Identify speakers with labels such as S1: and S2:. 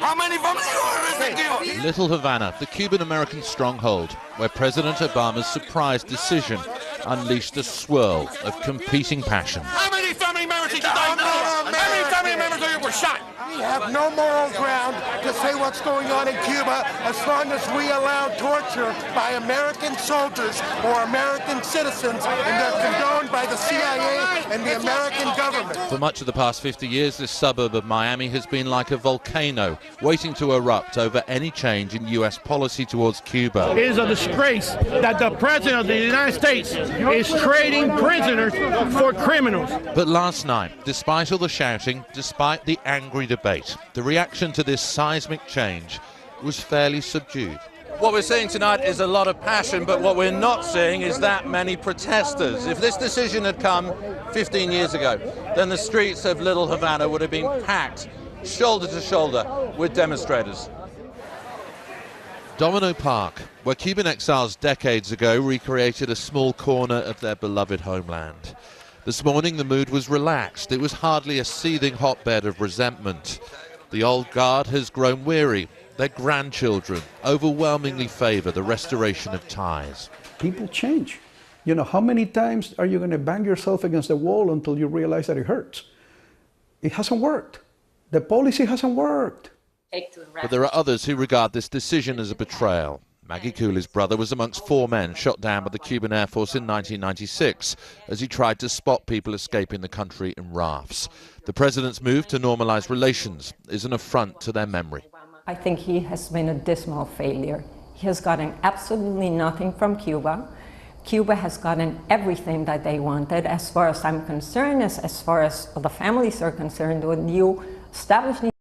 S1: How many families are in Cuba?
S2: Little Havana, the Cuban-American stronghold, where President Obama's surprise decision unleashed a swirl of competing passions.
S1: How many family members did you die? How many family members were shot?
S3: We have no moral ground to say what's going on in Cuba as long as we allow torture by American soldiers or American citizens, and they're condoned by the CIA and the American government.
S2: For much of the past 50 years, this suburb of Miami has been like a volcano, waiting to erupt over any change in U.S. policy towards Cuba.
S4: It is a disgrace that the President of the United States is trading prisoners for criminals.
S2: But last night, despite all the shouting, despite the angry debate, the reaction to this seismic change was fairly subdued.
S5: What we're seeing tonight is a lot of passion, but what we're not seeing is that many protesters. If this decision had come 15 years ago, then the streets of Little Havana would have been packed, shoulder to shoulder, with demonstrators.
S2: Domino Park, where Cuban exiles decades ago recreated a small corner of their beloved homeland. This morning the mood was relaxed. It was hardly a seething hotbed of resentment. The old guard has grown weary. Their grandchildren overwhelmingly favor the restoration of ties.
S6: People change. You know, how many times are you going to bang yourself against the wall until you realize that it hurts? It hasn't worked. The policy hasn't worked.
S2: But there are others who regard this decision as a betrayal. Maggie Cooley's brother was amongst 4 men shot down by the Cuban Air Force in 1996 as he tried to spot people escaping the country in rafts. The president's move to normalize relations is an affront to their memory.
S7: I think he has been a dismal failure. He has gotten absolutely nothing from Cuba. Cuba has gotten everything that they wanted. As far as I'm concerned, as far as the families are concerned, when you establish